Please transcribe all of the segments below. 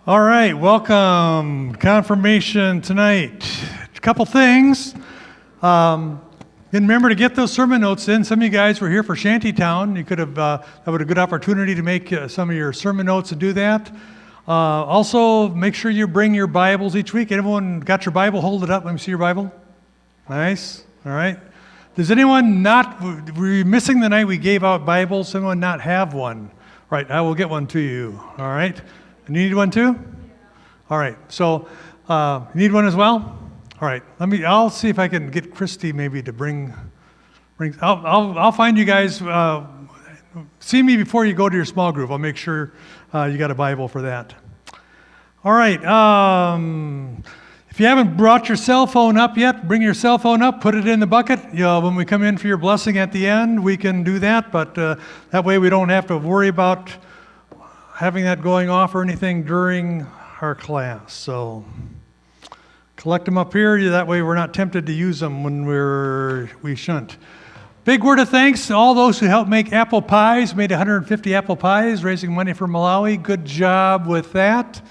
All right, welcome. Confirmation tonight. A couple things. Remember to get those sermon notes in. Some of you guys were here for Shantytown. You could have that would a good opportunity to make some of your sermon notes and do that. Also, make sure you bring your Bibles each week. Everyone got your Bible? Hold it up. Let me see your Bible. Nice. All right. Does anyone not? Were you missing the night we gave out Bibles? Anyone not have one? Right. I will get one to you. All right. And you need one too? All right. So, you need one as well? All right. I'll see if I can get Christy maybe to bring. I'll find you guys. See me before you go to your small group. I'll make sure you got a Bible for that. All right. If you haven't brought your cell phone up yet, bring your cell phone up. Put it in the bucket. When we come in for your blessing at the end, we can do that. But that way we don't have to worry about having that going off or anything during our class. So collect them up here. That way we're not tempted to use them when we shouldn't. Big word of thanks to all those who helped make apple pies. Made 150 apple pies, raising money for Malawi. Good job with that.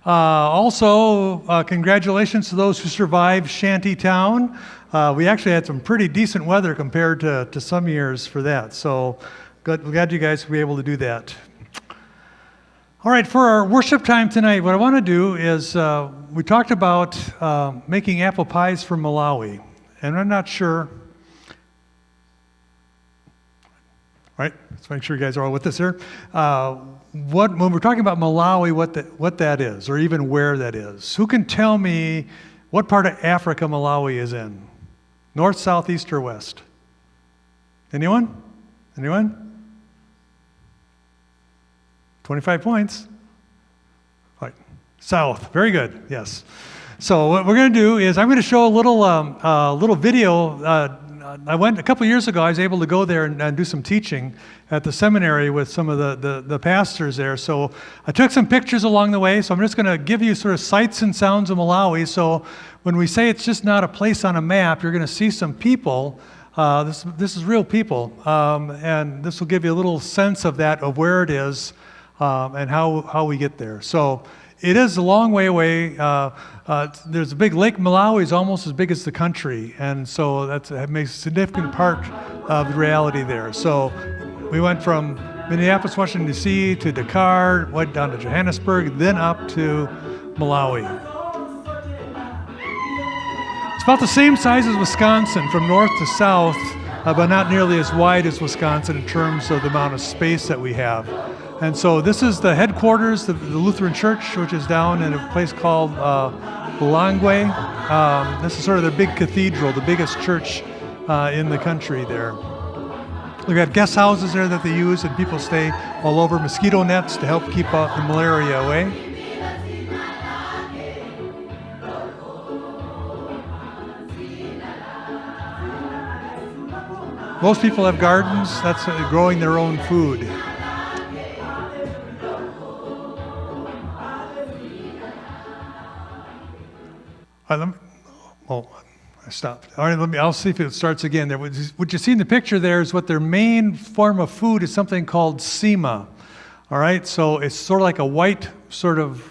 Also, congratulations to those who survived Shantytown. We actually had some pretty decent weather compared to some years for that. So glad you guys will be able to do that. All right, for our worship time tonight, what I want to do is, we talked about making apple pies for Malawi, and I'm not sure. All right, let's make sure you guys are all with us here. When we're talking about Malawi, what that is, or even where that is. Who can tell me what part of Africa Malawi is in? North, south, east, or west? Anyone? Anyone? 25 points. All right. South. Very good. Yes. So what we're going to do is I'm going to show a little video. I went a couple years ago. I was able to go there and do some teaching at the seminary with some of the pastors there. So I took some pictures along the way. So I'm just going to give you sort of sights and sounds of Malawi. So when we say it's just not a place on a map, you're going to see some people. This is real people, and this will give you a little sense of that, of where it is. And how we get there. So it is a long way away. There's a big lake. Malawi is almost as big as the country, and so that makes a significant part of the reality there. So we went from Minneapolis, Washington, D.C. to Dakar, went down to Johannesburg, then up to Malawi. It's about the same size as Wisconsin from north to south, but not nearly as wide as Wisconsin in terms of the amount of space that we have. And so this is the headquarters of the Lutheran Church, which is down in a place called Bulangwe. This is sort of the big cathedral, the biggest church in the country there. We've got guest houses there that they use, and people stay all over, mosquito nets to help keep out the malaria away. Most people have gardens. That's growing their own food. I stopped. All right, I'll see if it starts again. What you see in the picture there is what their main form of food is, something called sima. All right, so it's sort of like a white sort of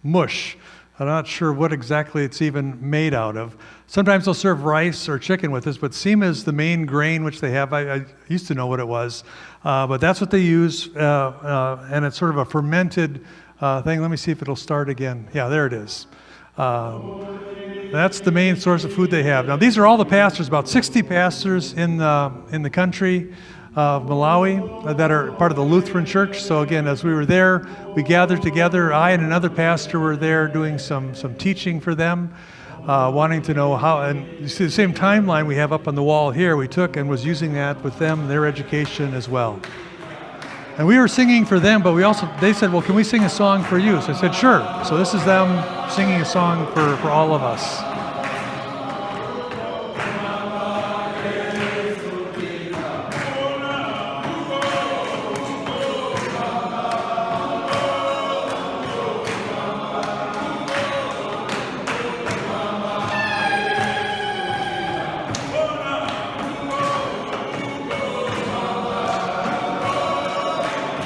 mush. I'm not sure what exactly it's even made out of. Sometimes they'll serve rice or chicken with this, but sima is the main grain which they have. I used to know what it was, but that's what they use, and it's sort of a fermented thing. Let me see if it'll start again. Yeah, there it is. That's the main source of food they have. Now, these are all the pastors, about 60 pastors in the country of Malawi that are part of the Lutheran Church. So again, as we were there, we gathered together. I and another pastor were there doing some teaching for them, wanting to know how, and you see the same timeline we have up on the wall here, we took and was using that with them, their education as well. And we were singing for them, but they said, well, can we sing a song for you? So I said, sure. So this is them singing a song for all of us.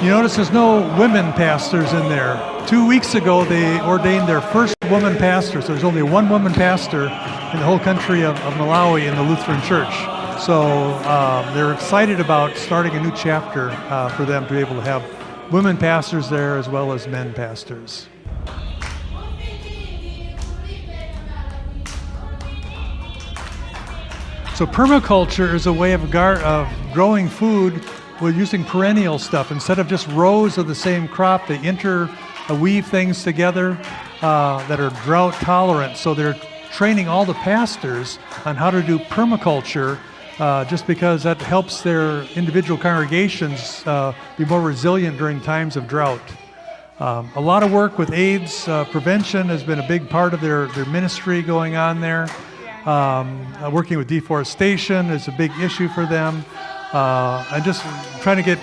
You notice there's no women pastors in there. 2 weeks ago, they ordained their first woman pastor. So there's only one woman pastor in the whole country of Malawi in the Lutheran Church. So they're excited about starting a new chapter for them to be able to have women pastors there as well as men pastors. So permaculture is a way of growing food with using perennial stuff. Instead of just rows of the same crop, they interweave things together that are drought tolerant. So they're training all the pastors on how to do permaculture just because that helps their individual congregations be more resilient during times of drought. A lot of work with AIDS prevention has been a big part of their ministry going on there. Working with deforestation is a big issue for them. And just trying to get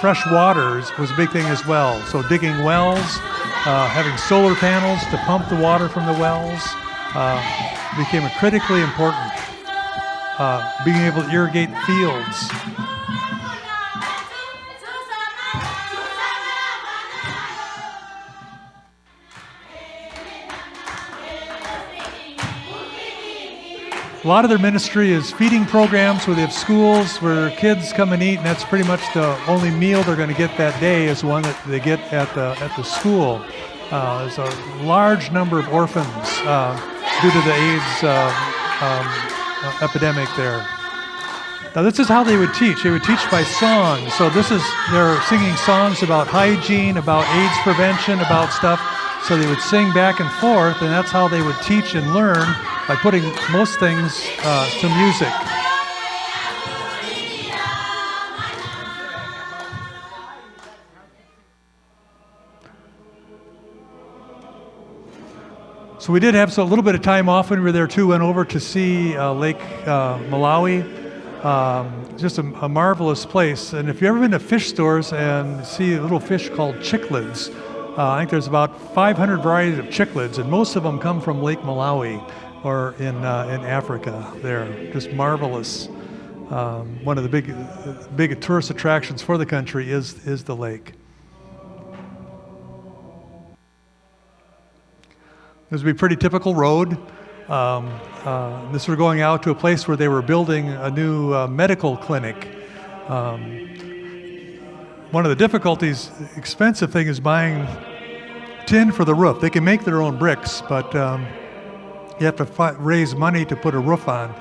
fresh waters was a big thing as well. So digging wells, having solar panels to pump the water from the wells became critically important. Being able to irrigate fields. A lot of their ministry is feeding programs where they have schools where kids come and eat, and that's pretty much the only meal they're going to get that day is one that they get at the school. There's a large number of orphans due to the AIDS epidemic there. Now this is how they would teach. They would teach by song. So they're singing songs about hygiene, about AIDS prevention, about stuff. So they would sing back and forth, and that's how they would teach and learn, by putting most things to music. So we did have a little bit of time off when we were there too. Went over to see Lake Malawi. Just a marvelous place. And if you've ever been to fish stores and see a little fish called cichlids, I think there's about 500 varieties of cichlids, and most of them come from Lake Malawi or in Africa there. Just marvelous. One of the big tourist attractions for the country is the lake. This would be a pretty typical road. This was going out to a place where they were building a new medical clinic. One of the difficulties, expensive thing, is buying tin for the roof. They can make their own bricks, but you have to raise money to put a roof on,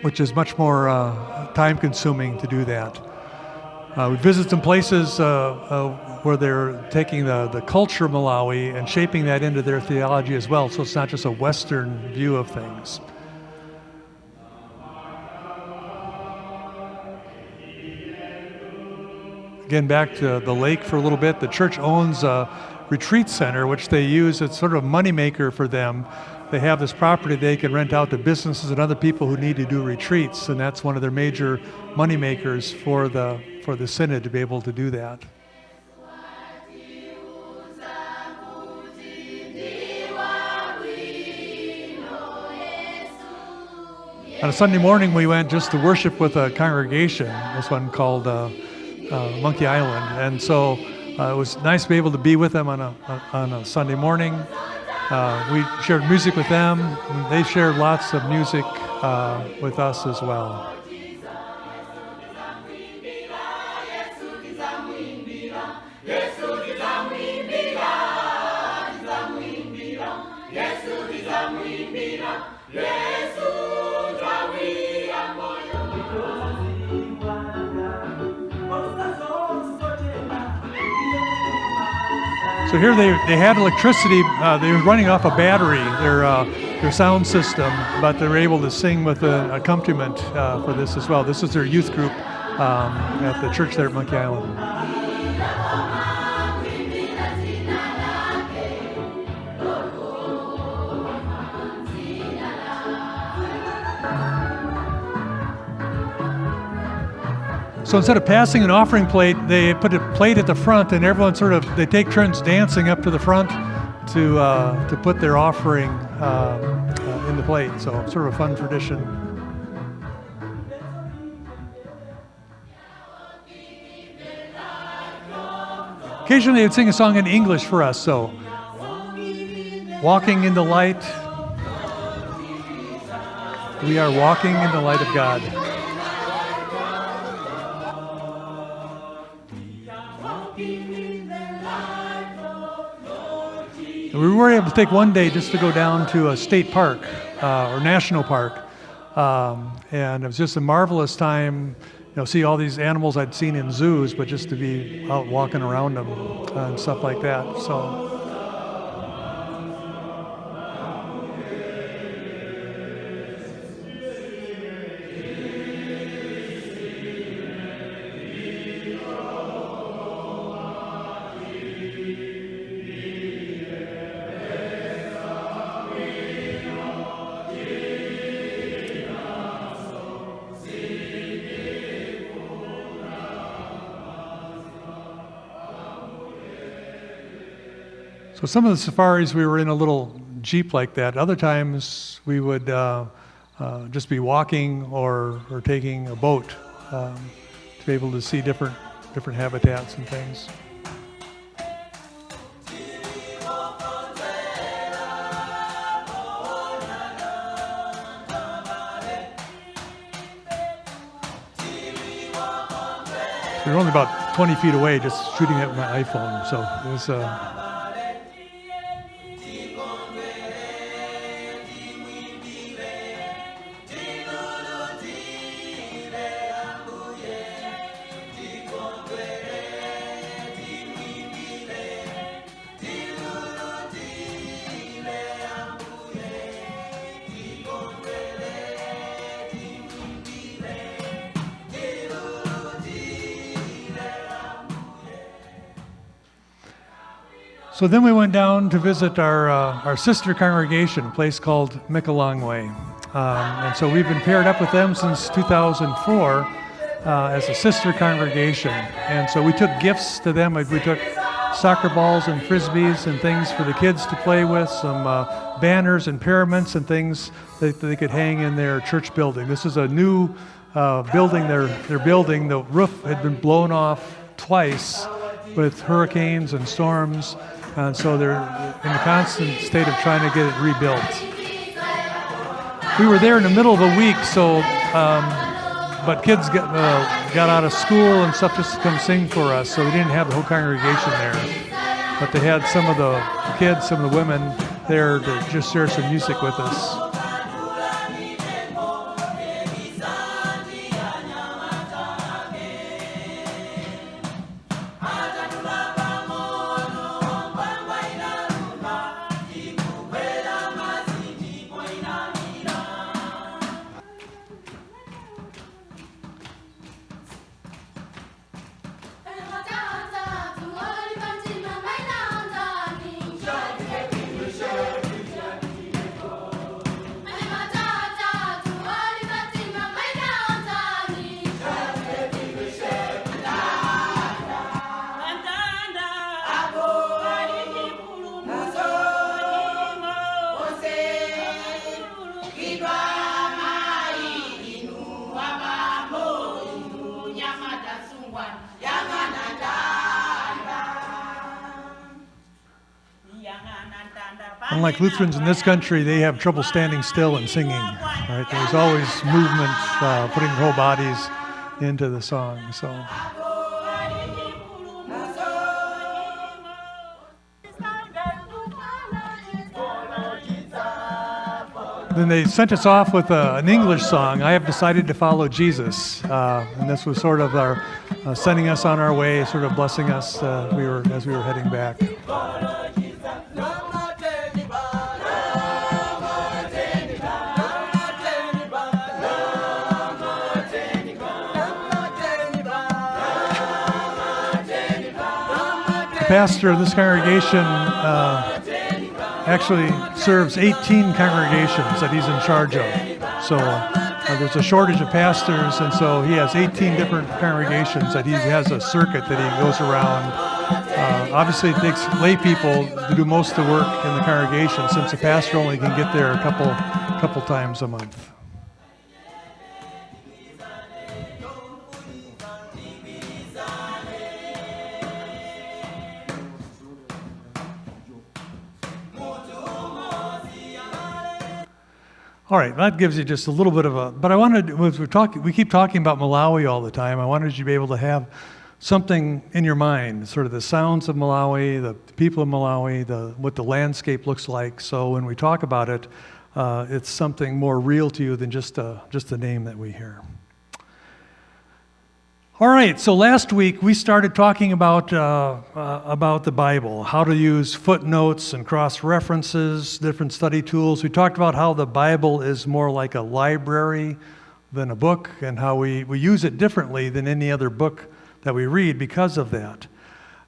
which is much more time-consuming to do that. We visited some places where they're taking the culture of Malawi and shaping that into their theology as well, so it's not just a Western view of things. Again, back to the lake for a little bit. The church owns a retreat center, which they use as sort of a moneymaker for them. They have this property they can rent out to businesses and other people who need to do retreats, and that's one of their major moneymakers for the synod to be able to do that. On a Sunday morning, we went just to worship with a congregation, this one called Monkey Island, and so it was nice to be able to be with them on a Sunday morning. We shared music with them, and they shared lots of music with us as well. So here they had electricity. They were running off a battery, their sound system, but they were able to sing with an accompaniment for this as well. This is their youth group at the church there at Monkey Island. So instead of passing an offering plate, they put a plate at the front, and everyone they take turns dancing up to the front to put their offering in the plate. So sort of a fun tradition. occasionally they would sing a song in English for us. So, walking in the light. We are walking in the light of God. We were able to take one day just to go down to a state park or national park, and it was just a marvelous time. See all these animals I'd seen in zoos, but just to be out walking around them and stuff like that. So. So some of the safaris we were in a little Jeep like that. Other times we would just be walking or taking a boat to be able to see different habitats and things. We were only about 20 feet away, just shooting it with my iPhone. So it was. So then we went down to visit our sister congregation, a place called Mikalangwe. And so we've been paired up with them since 2004 as a sister congregation. And so we took gifts to them. We took soccer balls and frisbees and things for the kids to play with, some banners and pyramids and things that they could hang in their church building. This is a new building they're building. The roof had been blown off twice with hurricanes and storms. And so they're in a constant state of trying to get it rebuilt. We were there in the middle of a week, so but kids got out of school and stuff just to come sing for us, so we didn't have the whole congregation there. But they had some of the kids, some of the women there to just share some music with us. Unlike Lutherans in this country, they have trouble standing still and singing. Right? There's always movement, putting their whole bodies into the song. So. Then they sent us off with an English song, "I Have Decided to Follow Jesus." And this was sort of our sending us on our way, sort of blessing us as we were heading back. The pastor of this congregation actually serves 18 congregations that he's in charge of. So there's a shortage of pastors, and so he has 18 different congregations that he has a circuit that he goes around. Obviously, it takes lay people to do most of the work in the congregation, since the pastor only can get there a couple times a month. All right, that gives you just a little bit of a, but I wanted, as we keep talking about Malawi all the time, I wanted you to be able to have something in your mind, sort of the sounds of Malawi, the people of Malawi, what the landscape looks like. So when we talk about it, it's something more real to you than just a name that we hear. All right, so last week we started talking about the Bible, how to use footnotes and cross-references, different study tools. We talked about how the Bible is more like a library than a book, and how we use it differently than any other book that we read because of that.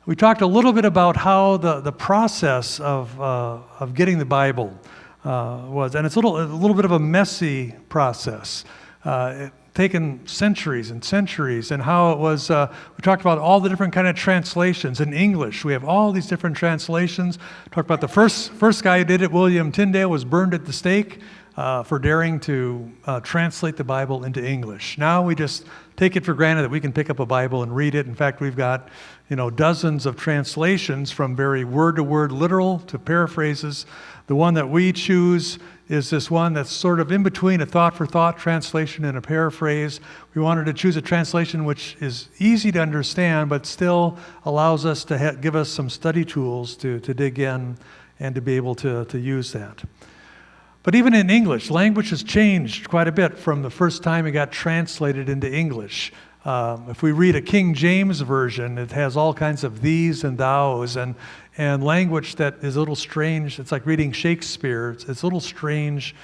We talked a little bit about how the process of getting the Bible was, and it's a little bit of a messy process. Taken centuries and centuries, and how it was, we talked about all the different kind of translations. In English, we have all these different translations. Talked about the first guy who did it, William Tyndale, was burned at the stake for daring to translate the Bible into English. Now we just take it for granted that we can pick up a Bible and read it. In fact, we've got dozens of translations, from very word-to-word literal to paraphrases. The one that we choose is this one that's sort of in between a thought-for-thought translation and a paraphrase. We wanted to choose a translation which is easy to understand, but still allows us to give us some study tools to dig in and to be able to use that. But even in English, language has changed quite a bit from the first time it got translated into English. If we read a King James version, it has all kinds of these and thous and language that is a little strange. It's like reading Shakespeare. It's a little strange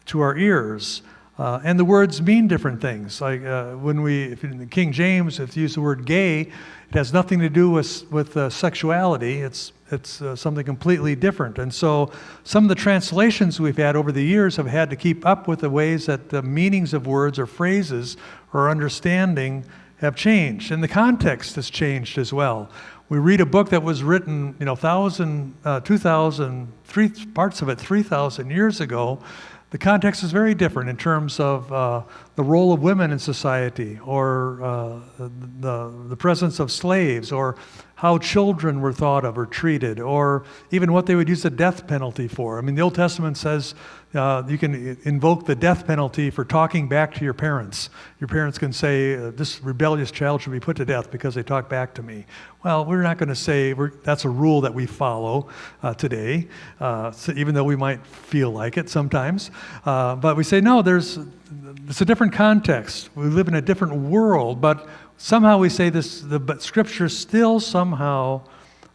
to our ears. And the words mean different things. Like if in King James, if you use the word gay, it has nothing to do with sexuality. It's something completely different. And so some of the translations we've had over the years have had to keep up with the ways that the meanings of words or phrases or understanding have changed. And the context has changed as well. We read a book that was written, 3,000 years ago. The context is very different in terms of the role of women in society, or the presence of slaves, or how children were thought of or treated, or even what they would use the death penalty for. I mean, the Old Testament says you can invoke the death penalty for talking back to your parents. Your parents can say, this rebellious child should be put to death because they talk back to me. Well, we're not going to say that's a rule that we follow today, so even though we might feel like it sometimes. But we say, no, it's a different context. We live in a different world, but somehow we say but Scriptures still somehow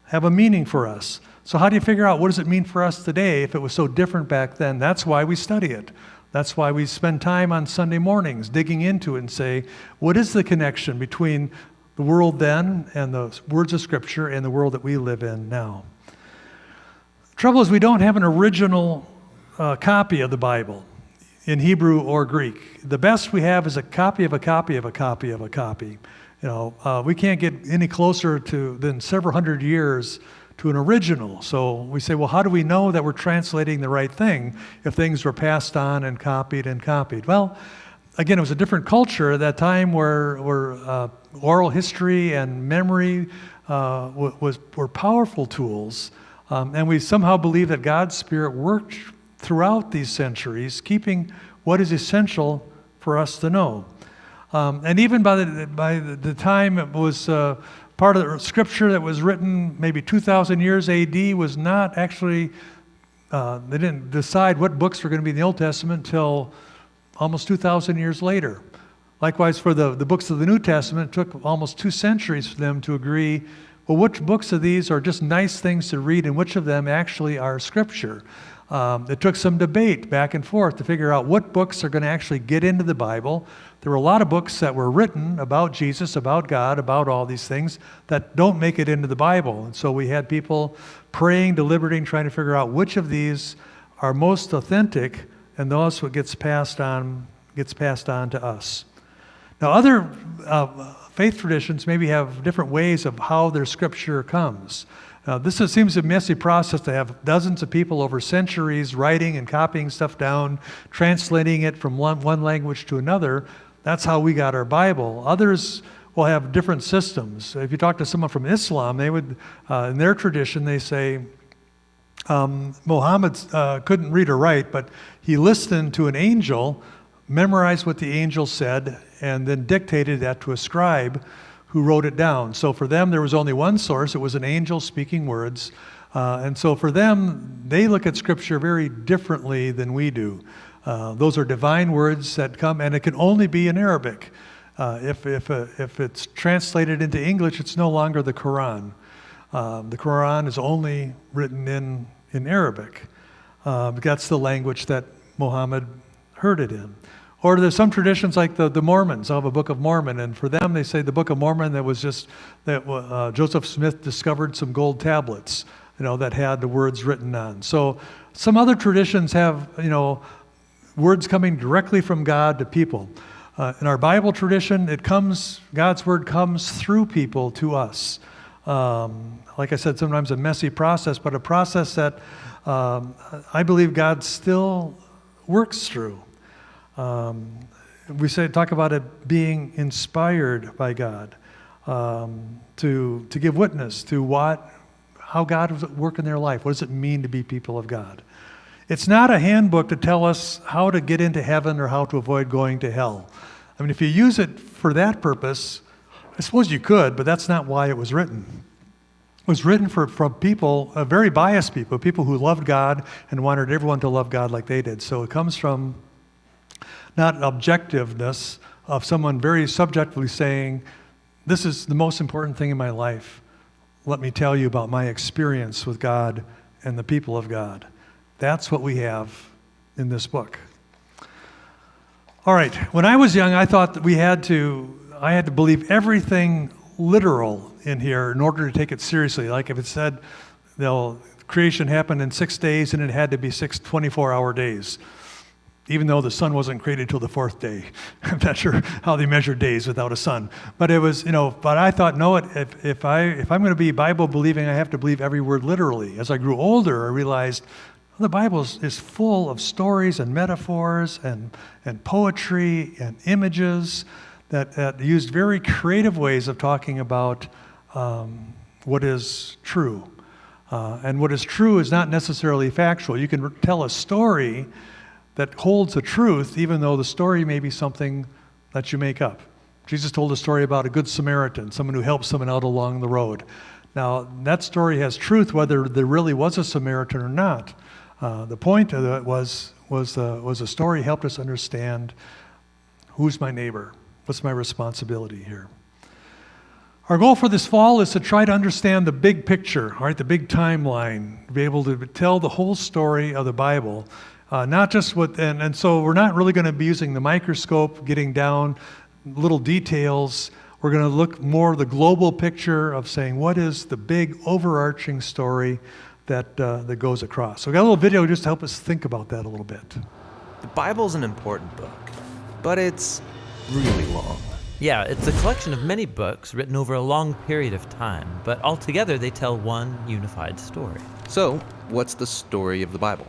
have a meaning for us. So how do you figure out what does it mean for us today if it was so different back then? That's why we study it. That's why we spend time on Sunday mornings digging into it and say, what is the connection between the world then and the words of Scripture and the world that we live in now? The trouble is we don't have an original copy of the Bible in Hebrew or Greek. The best we have is a copy of a copy of a copy of a copy. We can't get any closer than several hundred years to an original. So we say, well, how do we know that we're translating the right thing if things were passed on and copied and copied? Well, again, it was a different culture at that time where oral history and memory were powerful tools. And we somehow believe that God's Spirit worked throughout these centuries, keeping what is essential for us to know. And even by the time it was part of the Scripture that was written maybe 2,000 years A.D. was not actually, they didn't decide what books were going to be in the Old Testament until almost 2,000 years later. Likewise, for the books of the New Testament, it took almost 2 centuries for them to agree, well, which books of these are just nice things to read and which of them actually are Scripture. It took some debate back and forth to figure out what books are going to actually get into the Bible. There were a lot of books that were written about Jesus, about God, about all these things that don't make it into the Bible. And so we had people praying, deliberating, trying to figure out which of these are most authentic, and thus what gets passed on to us. Now, other faith traditions maybe have different ways of how their Scripture comes. This seems a messy process to have dozens of people over centuries writing and copying stuff down, translating it from one language to another. That's how we got our Bible. Others will have different systems. If you talk to someone from Islam, they would, in their tradition, they say, Muhammad couldn't read or write, but he listened to an angel, memorized what the angel said, and then dictated that to a scribe who wrote it down. So for them, there was only one source. It was an angel speaking words. And so for them, they look at Scripture very differently than we do. Those are divine words that come, and it can only be in Arabic. If it's translated into English, it's no longer the Quran. The Quran is only written in Arabic. That's the language that Muhammad heard it in. Or there's some traditions like the Mormons have a Book of Mormon, and for them they say the Book of Mormon that Joseph Smith discovered some gold tablets, that had the words written on. So some other traditions have, words coming directly from God to people. In our Bible tradition, God's word comes through people to us. Like I said, sometimes a messy process, but a process that I believe God still works through. We talk about it being inspired by God to give witness to how God was at work in their life. What does it mean to be people of God? It's not a handbook to tell us how to get into heaven or how to avoid going to hell. I mean, if you use it for that purpose, I suppose you could, but that's not why it was written. It was written from people, very biased people who loved God and wanted everyone to love God like they did. So it comes from not objectiveness of someone very subjectively saying, this is the most important thing in my life. Let me tell you about my experience with God and the people of God. That's what we have in this book. All right, when I was young, I thought that I had to believe everything literal in here in order to take it seriously. Like if it said, creation happened in 6 days and it had to be 6 24-hour days, even though the sun wasn't created till the 4th day. I'm not sure how they measure days without a sun. But it was, but I thought, no, if I'm going to be Bible believing, I have to believe every word literally. As I grew older, I realized the Bible is full of stories and metaphors and poetry and images that used very creative ways of talking about what is true. And what is true is not necessarily factual. You can tell a story that holds the truth, even though the story may be something that you make up. Jesus told a story about a good Samaritan, someone who helped someone out along the road. Now, that story has truth whether there really was a Samaritan or not. The point of it was a story helped us understand who's my neighbor, what's my responsibility here. Our goal for this fall is to try to understand the big picture, all right, the big timeline, be able to tell the whole story of the Bible. Not just and so we're not really going to be using the microscope, getting down little details. We're going to look more at the global picture of saying what is the big overarching story that goes across. So we got a little video just to help us think about that a little bit. The Bible's an important book, but it's really long. Yeah, it's a collection of many books written over a long period of time, but altogether they tell one unified story. So, what's the story of the Bible?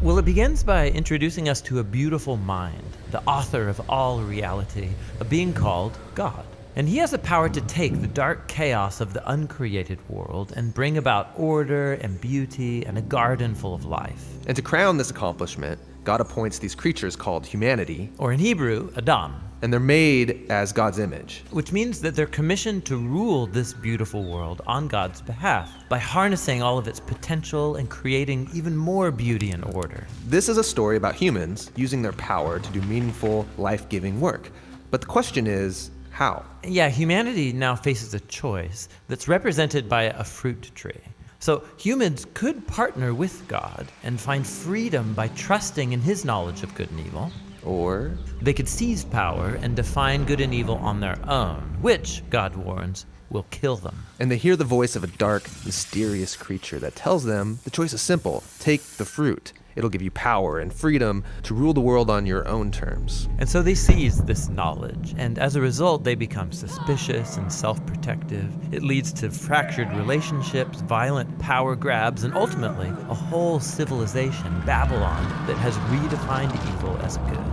Well, it begins by introducing us to a beautiful mind, the author of all reality, a being called God. And he has the power to take the dark chaos of the uncreated world and bring about order and beauty and a garden full of life. And to crown this accomplishment, God appoints these creatures called humanity, or in Hebrew, Adam. And they're made as God's image. Which means that they're commissioned to rule this beautiful world on God's behalf by harnessing all of its potential and creating even more beauty and order. This is a story about humans using their power to do meaningful, life-giving work. But the question is, how? Yeah, humanity now faces a choice that's represented by a fruit tree. So humans could partner with God and find freedom by trusting in his knowledge of good and evil. Or they could seize power and define good and evil on their own, which, God warns, will kill them. And they hear the voice of a dark, mysterious creature that tells them the choice is simple. Take the fruit. It'll give you power and freedom to rule the world on your own terms. And so they seize this knowledge, and as a result, they become suspicious and self-protective. It leads to fractured relationships, violent power grabs, and ultimately, a whole civilization, Babylon, that has redefined evil as good.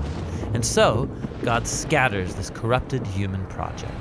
And so, God scatters this corrupted human project.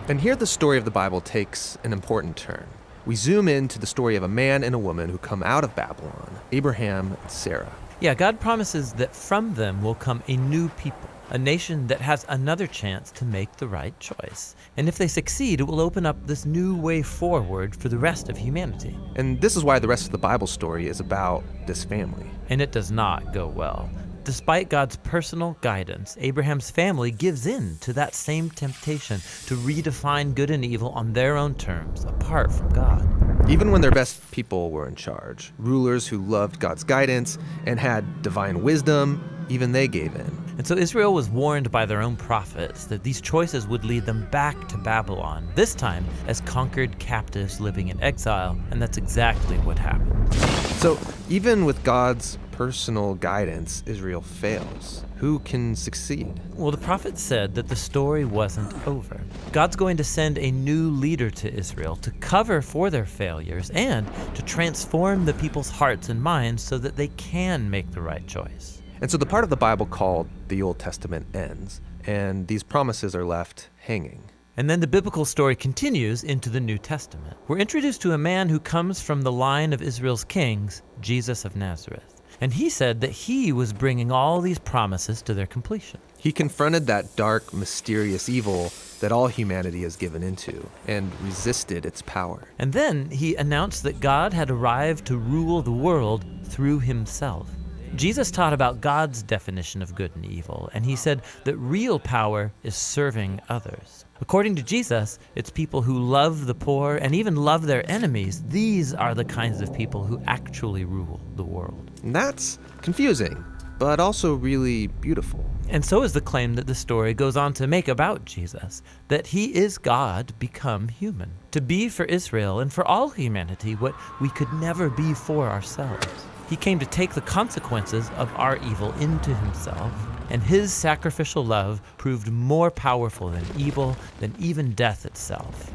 And here the story of the Bible takes an important turn. we zoom into the story of a man and a woman who come out of Babylon, Abraham and Sarah. Yeah, God promises that from them will come a new people, a nation that has another chance to make the right choice. And if they succeed, it will open up this new way forward for the rest of humanity. And this is why the rest of the Bible story is about this family. And it does not go well. Despite God's personal guidance, Abraham's family gives in to that same temptation to redefine good and evil on their own terms, apart from God. Even when their best people were in charge, rulers who loved God's guidance and had divine wisdom, even they gave in. And so Israel was warned by their own prophets that these choices would lead them back to Babylon, this time as conquered captives living in exile, and that's exactly what happened. So even with God's personal guidance, Israel fails. Who can succeed? Well, the prophet said that the story wasn't over. God's going to send a new leader to Israel to cover for their failures and to transform the people's hearts and minds so that they can make the right choice. And so the part of the Bible called the Old Testament ends, and these promises are left hanging. And then the biblical story continues into the New Testament. We're introduced to a man who comes from the line of Israel's kings, Jesus of Nazareth. And he said that he was bringing all these promises to their completion. He confronted that dark, mysterious evil that all humanity has given into and resisted its power. And then he announced that God had arrived to rule the world through himself. Jesus taught about God's definition of good and evil, and he said that real power is serving others. According to Jesus, it's people who love the poor and even love their enemies. These are the kinds of people who actually rule the world. And that's confusing, but also really beautiful. And so is the claim that the story goes on to make about Jesus, that he is God become human, to be for Israel and for all humanity what we could never be for ourselves. He came to take the consequences of our evil into himself, and his sacrificial love proved more powerful than evil, than even death itself.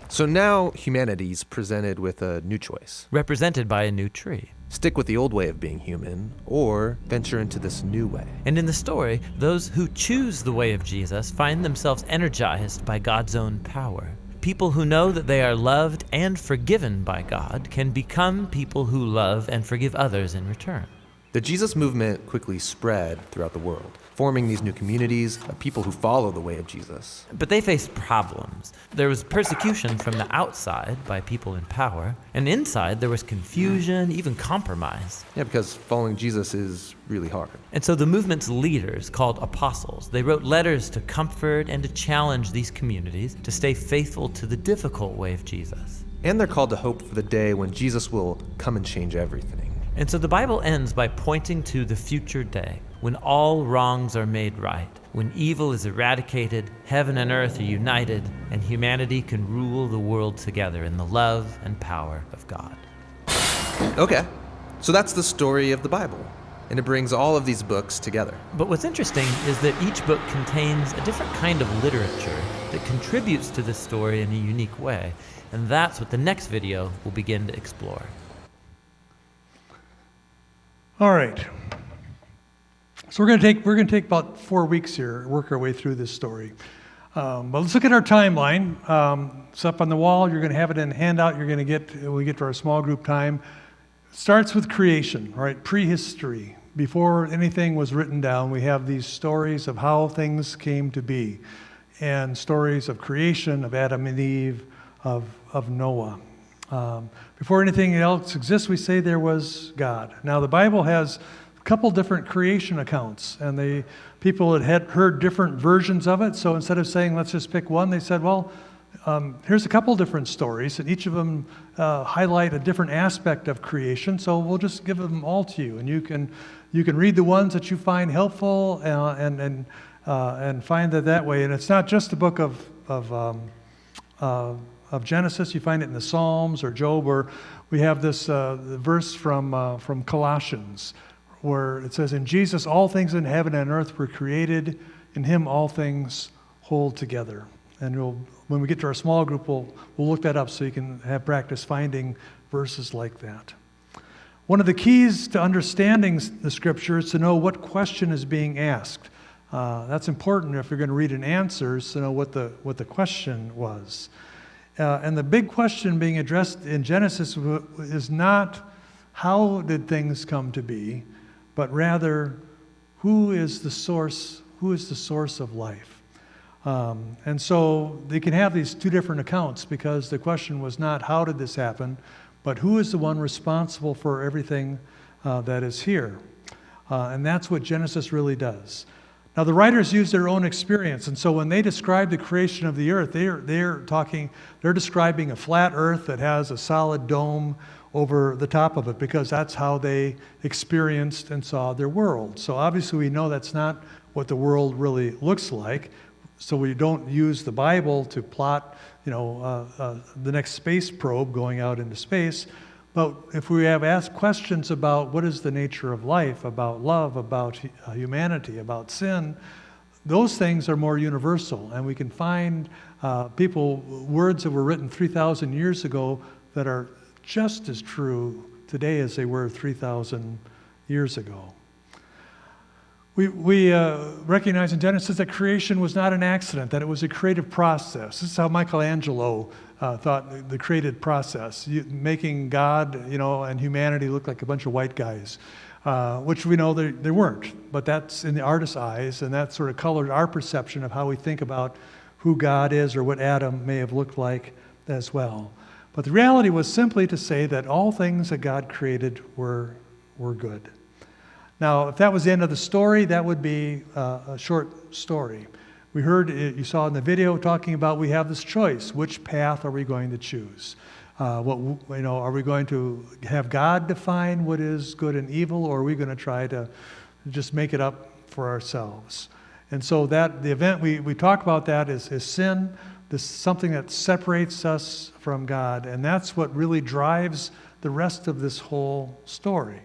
So now humanity's presented with a new choice. Represented by a new tree. Stick with the old way of being human, or venture into this new way. And in the story, those who choose the way of Jesus find themselves energized by God's own power. People who know that they are loved and forgiven by God can become people who love and forgive others in return. The Jesus movement quickly spread throughout the world, forming these new communities of people who follow the way of Jesus. But they faced problems. There was persecution from the outside by people in power, and inside there was confusion, even compromise. Yeah, because following Jesus is really hard. And so the movement's leaders, called apostles, they wrote letters to comfort and to challenge these communities to stay faithful to the difficult way of Jesus. And they're called to hope for the day when Jesus will come and change everything. And so the Bible ends by pointing to the future day, when all wrongs are made right, when evil is eradicated, heaven and earth are united, and humanity can rule the world together in the love and power of God. Okay, so that's the story of the Bible, and it brings all of these books together. But what's interesting is that each book contains a different kind of literature that contributes to this story in a unique way, and that's what the next video will begin to explore. All right. So we're going to take about 4 weeks here, work our way through this story. But let's look at our timeline. It's up on the wall. You're going to have it in a handout. You're going to get when we get to our small group time. It starts with creation, right? Prehistory. Before anything was written down, we have these stories of how things came to be, and stories of creation, of Adam and Eve, of Noah. Before anything else exists, we say there was God. Now, the Bible has a couple different creation accounts, and people had heard different versions of it, so instead of saying, let's just pick one, they said, well, here's a couple different stories, and each of them highlight a different aspect of creation, so we'll just give them all to you, and you can read the ones that you find helpful and find it that way. And it's not just the book of Genesis. You find it in the Psalms or Job, or we have this verse from Colossians where it says, in Jesus all things in heaven and earth were created, in him all things hold together. And when we get to our small group, we'll look that up so you can have practice finding verses like that. One of the keys to understanding the scripture is to know what question is being asked. That's important if you're going to read an answer, is to know what the question was. And the big question being addressed in Genesis is not how did things come to be, but rather who is the source of life. And so they can have these two different accounts, because the question was not how did this happen, but who is the one responsible for everything that is here. And that's what Genesis really does. Now, the writers use their own experience, and so when they describe the creation of the earth, they're describing a flat earth that has a solid dome over the top of it, because that's how they experienced and saw their world. So obviously we know that's not what the world really looks like. So we don't use the Bible to plot, the next space probe going out into space. But if we have asked questions about what is the nature of life, about love, about humanity, about sin, those things are more universal. And we can find words that were written 3,000 years ago that are just as true today as they were 3,000 years ago. We recognize in Genesis that creation was not an accident, that it was a creative process. This is how Michelangelo thought the creative process, making God, and humanity look like a bunch of white guys, which we know they weren't. But that's in the artist's eyes, and that sort of colored our perception of how we think about who God is, or what Adam may have looked like as well. But the reality was simply to say that all things that God created were good. Now, if that was the end of the story, that would be a short story. We heard, you saw in the video, talking about we have this choice. Which path are we going to choose? Are we going to have God define what is good and evil, or are we going to try to just make it up for ourselves? And so the event we talk about that is sin. This is something that separates us from God, and that's what really drives the rest of this whole story.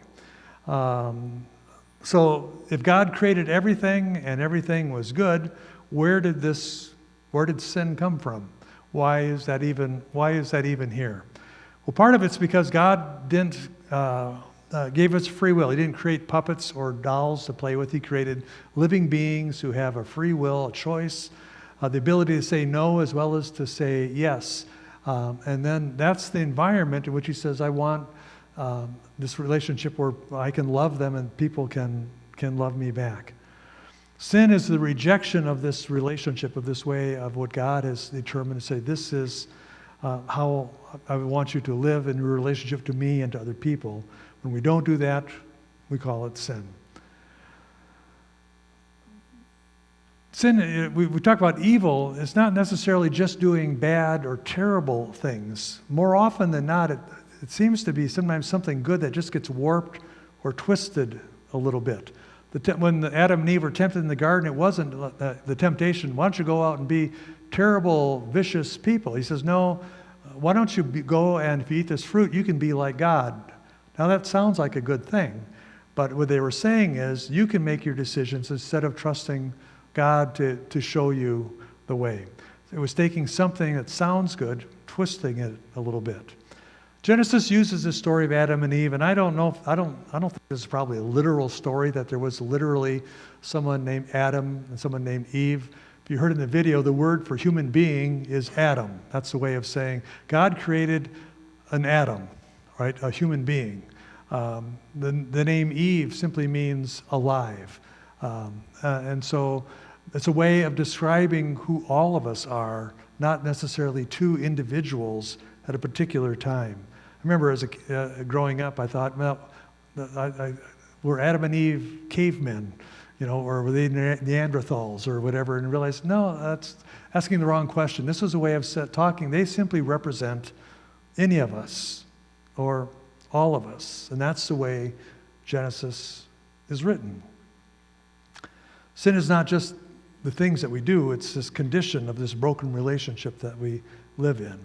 So if God created everything and everything was good, where did sin come from? Why is that even here? Well, part of it's because God didn't gave us free will. He didn't create puppets or dolls to play with. He created living beings who have a free will, a choice, the ability to say no as well as to say yes. And then that's the environment in which he says, I want this relationship where I can love them and people can love me back. Sin is the rejection of this relationship, of this way of what God has determined to say, this is how I want you to live in your relationship to me and to other people. When we don't do that, we call it sin. Sin, we talk about evil, it's not necessarily just doing bad or terrible things. More often than not, it seems to be sometimes something good that just gets warped or twisted a little bit. When Adam and Eve were tempted in the garden, it wasn't the temptation, why don't you go out and be terrible, vicious people? He says, no, why don't you go, and if you eat this fruit, you can be like God. Now that sounds like a good thing, but what they were saying is you can make your decisions instead of trusting God to show you the way. It was taking something that sounds good, twisting it a little bit. Genesis uses this story of Adam and Eve, and I don't think this is probably a literal story, that there was literally someone named Adam and someone named Eve. If you heard in the video, the word for human being is Adam. That's the way of saying God created an Adam, right? A human being. The name Eve simply means alive. And so it's a way of describing who all of us are, not necessarily two individuals at a particular time. I remember growing up, I thought, well, were Adam and Eve cavemen, or were they Neanderthals or whatever, and realized, no, that's asking the wrong question. This was a way of talking. They simply represent any of us or all of us, and that's the way Genesis is written. Sin is not just the things that we do, it's this condition of this broken relationship that we live in.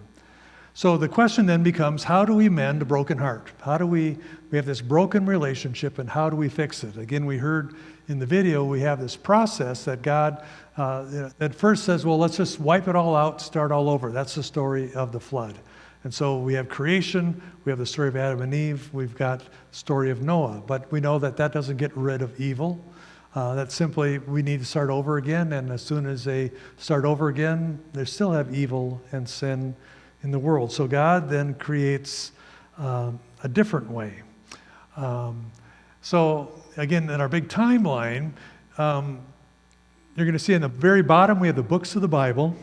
So the question then becomes, how do we mend a broken heart? How do we have this broken relationship, and how do we fix it? Again, we heard in the video, we have this process that God at first says, well, let's just wipe it all out, start all over. That's the story of the flood. And so we have creation, we have the story of Adam and Eve, we've got the story of Noah. But we know that doesn't get rid of evil. That simply, we need to start over again, and as soon as they start over again, they still have evil and sin in the world. So God then creates a different way. So again, in our big timeline, you're going to see in the very bottom we have the books of the Bible.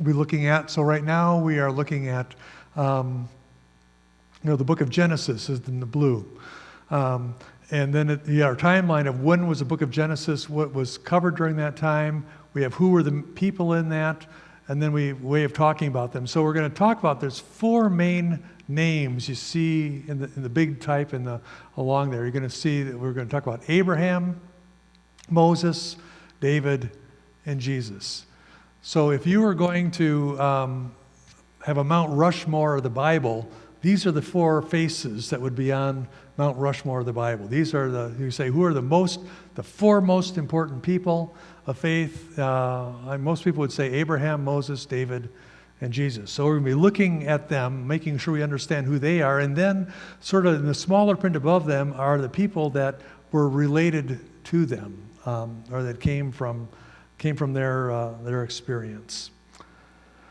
We're looking at, so right now we are looking at, the book of Genesis is in the blue. And then our timeline of when was the book of Genesis, what was covered during that time. We have who were the people in that, and then we have a way of talking about them. So we're going to talk about, there's 4 main names you see in the big type along there. You're going to see that we're going to talk about Abraham, Moses, David, and Jesus. So if you were going to have a Mount Rushmore of the Bible, these are the 4 faces that would be on Mount Rushmore of the Bible. These are you say, who are the 4 most important people of faith? Most people would say Abraham, Moses, David, and Jesus. So we're going to be looking at them, making sure we understand who they are, and then sort of in the smaller print above them are the people that were related to them, or that came from their experience.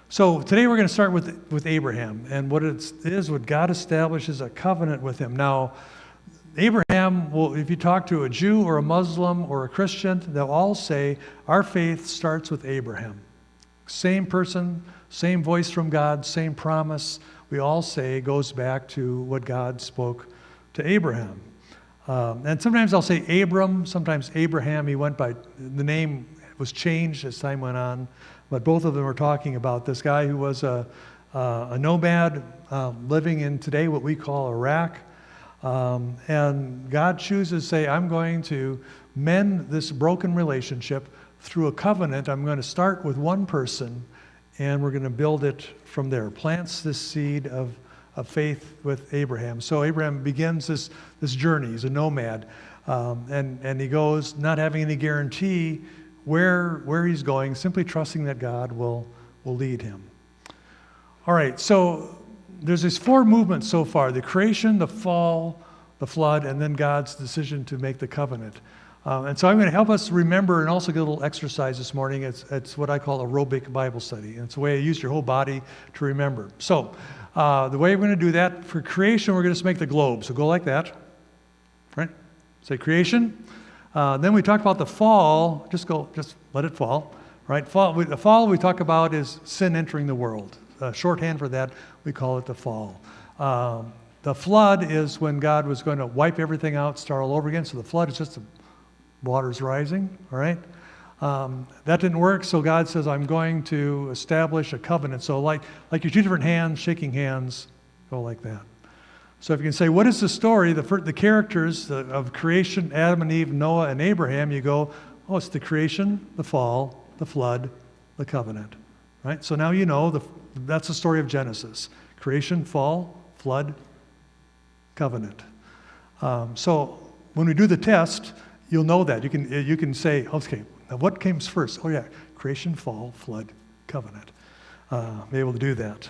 So today we're going to start with Abraham, and what it is, what God establishes a covenant with him. Now, Abraham, well, if you talk to a Jew or a Muslim or a Christian, they'll all say our faith starts with Abraham. Same person, same voice from God, same promise. We all say it goes back to what God spoke to Abraham. And sometimes I'll say Abram, sometimes Abraham. He went by, the name was changed as time went on. But both of them are talking about this guy who was a nomad living in today what we call Iraq. And God chooses to say, I'm going to mend this broken relationship through a covenant. I'm going to start with one person, and we're going to build it from there. Plants this seed of faith with Abraham. So Abraham begins this journey. He's a nomad. And he goes not having any guarantee where he's going, simply trusting that God will lead him. All right, so there's these 4 movements so far: the creation, the fall, the flood, and then God's decision to make the covenant. And so I'm going to help us remember and also get a little exercise this morning. It's what I call aerobic Bible study. And it's a way to use your whole body to remember. So the way we're going to do that, for creation, we're going to just make the globe. So go like that, right? Say creation. Then we talk about the fall. Just let it fall, right? The fall we talk about is sin entering the world. Shorthand for that, we call it the fall. The flood is when God was going to wipe everything out, start all over again. So the flood is just the waters rising, all right? That didn't work, so God says, I'm going to establish a covenant. So like your 2 different hands, shaking hands, go like that. So if you can say, what is the story, the characters of creation, Adam and Eve, Noah and Abraham, you go, oh, it's the creation, the fall, the flood, the covenant, right? So now you know that's the story of Genesis. Creation, fall, flood, covenant. So when we do the test, you'll know that. You can say, okay, now what came first? Oh yeah, creation, fall, flood, covenant. Be able to do that.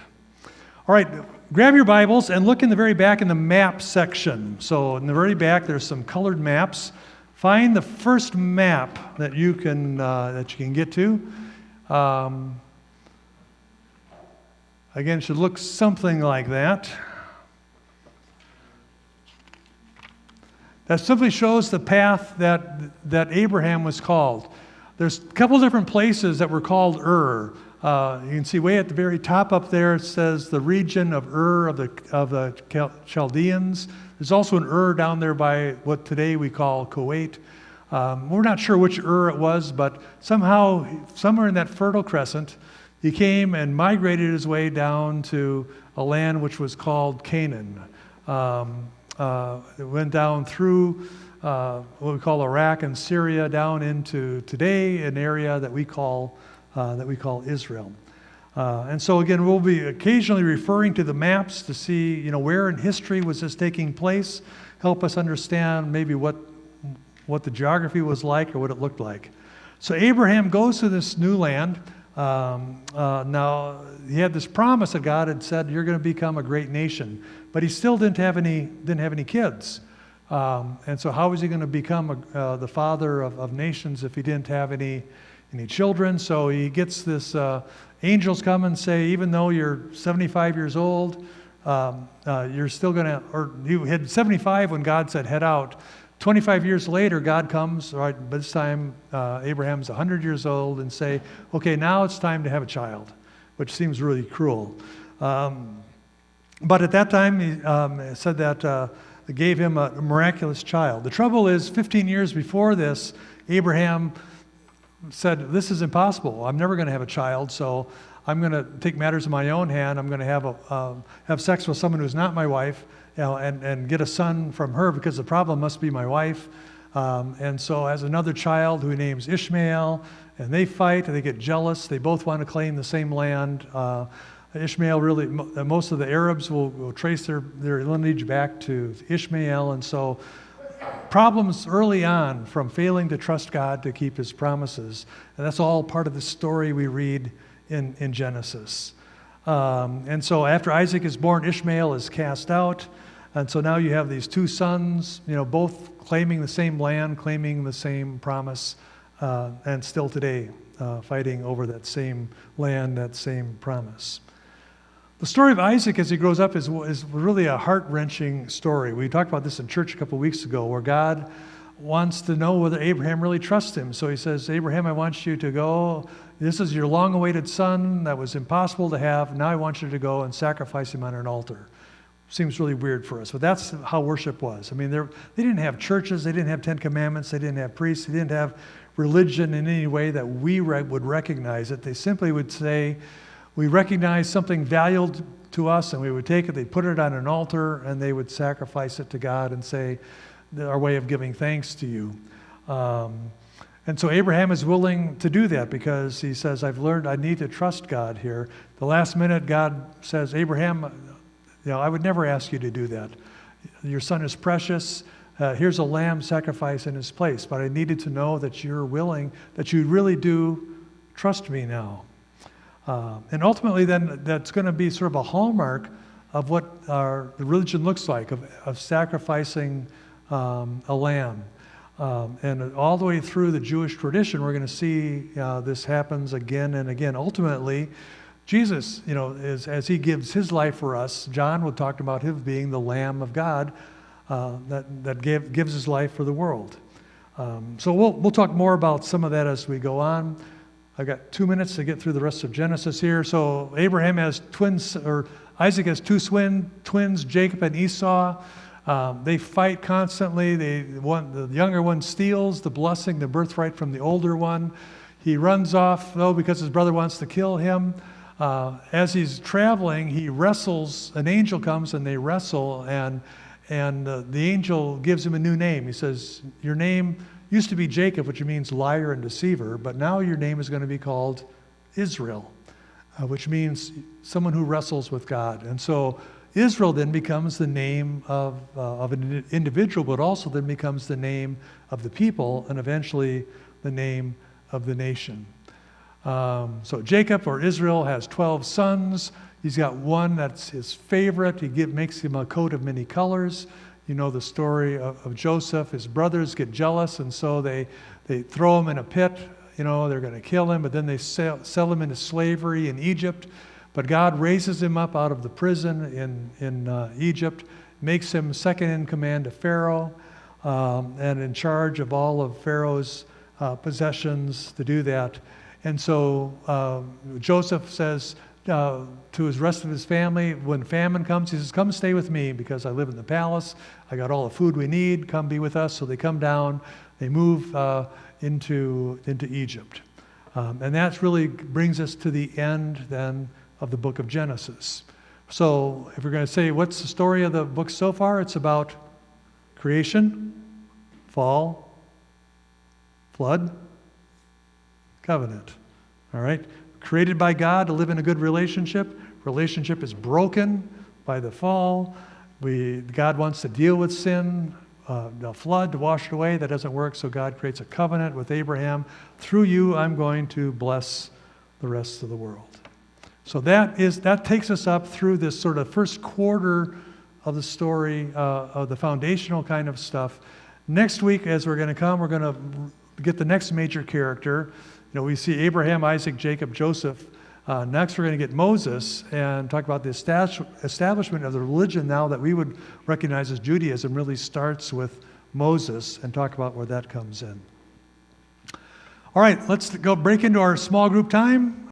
All right, grab your Bibles and look in the very back in the map section. So in the very back, there's some colored maps. Find the first map that you can get to. Again, it should look something like that. That simply shows the path that Abraham was called. There's a couple different places that were called Ur. You can see way at the very top up there, it says the region of Ur of the Chaldeans. There's also an Ur down there by what today we call Kuwait. We're not sure which Ur it was, but somehow, somewhere in that Fertile Crescent, he came and migrated his way down to a land which was called Canaan. It went down through what we call Iraq and Syria, down into today an area that we call Israel. And so again, we'll be occasionally referring to the maps to see, where in history was this taking place, help us understand maybe what the geography was like or what it looked like. So Abraham goes to this new land. Now he had this promise that God had said, "You're going to become a great nation," but he still didn't have any kids. And so how was he going to become the father of nations if he didn't have any any children. So he gets this, angels come and say, even though you're 75 years old, you're still going to, or you had 75 when God said, head out. 25 years later, God comes, right, but this time Abraham's 100 years old, and say, okay, now it's time to have a child, which seems really cruel. But at that time, he said that it gave him a miraculous child. The trouble is, 15 years before this, Abraham said, this is impossible. I'm never going to have a child, so I'm going to take matters in my own hand. I'm going to have sex with someone who's not my wife, and get a son from her, because the problem must be my wife. And so as another child who he names Ishmael, and they fight, and they get jealous. They both want to claim the same land. Ishmael really, most of the Arabs will trace their lineage back to Ishmael, and so problems early on from failing to trust God to keep his promises. And that's all part of the story we read in Genesis. And so after Isaac is born, Ishmael is cast out. And so now you have these two sons, both claiming the same land, claiming the same promise, and still today fighting over that same land, that same promise. The story of Isaac as he grows up is really a heart-wrenching story. We talked about this in church a couple weeks ago, where God wants to know whether Abraham really trusts him. So he says, Abraham, I want you to go. This is your long-awaited son that was impossible to have. Now I want you to go and sacrifice him on an altar. Seems really weird for us, but that's how worship was. I mean, they didn't have churches, they didn't have 10 Commandments, they didn't have priests, they didn't have religion in any way that we would recognize it. They simply would say, we recognize something valuable to us, and we would take it, they'd put it on an altar, and they would sacrifice it to God and say, our way of giving thanks to you. And so Abraham is willing to do that, because he says, I've learned I need to trust God here. The last minute, God says, Abraham, I would never ask you to do that. Your son is precious. Here's a lamb sacrifice in his place. But I needed to know that you're willing, that you really do trust me now. And ultimately, then, that's going to be sort of a hallmark of what the religion looks like, of sacrificing a lamb. And all the way through the Jewish tradition, we're going to see this happens again and again. Ultimately, Jesus, as he gives his life for us, John would talk about him being the Lamb of God that gives his life for the world. So we'll talk more about some of that as we go on. I've got 2 minutes to get through the rest of Genesis here. So Abraham has twins, or Isaac has two twins, Jacob and Esau. They fight constantly. The younger one steals the blessing, the birthright, from the older one. He runs off, though, because his brother wants to kill him. As he's traveling, he wrestles. An angel comes and they wrestle, and the angel gives him a new name. He says, your name used to be Jacob, which means liar and deceiver, but now your name is going to be called Israel, which means someone who wrestles with God. And so Israel then becomes the name of an individual, but also then becomes the name of the people, and eventually the name of the nation. So Jacob, or Israel, has 12 sons. He's got one that's his favorite. He makes him a coat of many colors. You know the story of Joseph. His brothers get jealous, and so they throw him in a pit. They're going to kill him, but then they sell him into slavery in Egypt. But God raises him up out of the prison in Egypt, makes him second in command to Pharaoh, and in charge of all of Pharaoh's possessions to do that. And so Joseph says to his rest of his family, when famine comes, he says, come stay with me, because I live in the palace. I got all the food we need. Come be with us. So they come down. They move into Egypt. And that really brings us to the end then of the book of Genesis. So if we're going to say, what's the story of the book so far? It's about creation, fall, flood, covenant. All right? Created by God to live in a good relationship. Relationship is broken by the fall. God wants to deal with sin, the flood, to wash it away. That doesn't work, so God creates a covenant with Abraham. Through you, I'm going to bless the rest of the world. So that takes us up through this sort of first quarter of the story, of the foundational kind of stuff. Next week, as we're going to come, we're going to get the next major character, we see Abraham, Isaac, Jacob, Joseph. Next, we're going to get Moses and talk about the establishment of the religion now that we would recognize as Judaism really starts with Moses, and talk about where that comes in. All right, let's go break into our small group time.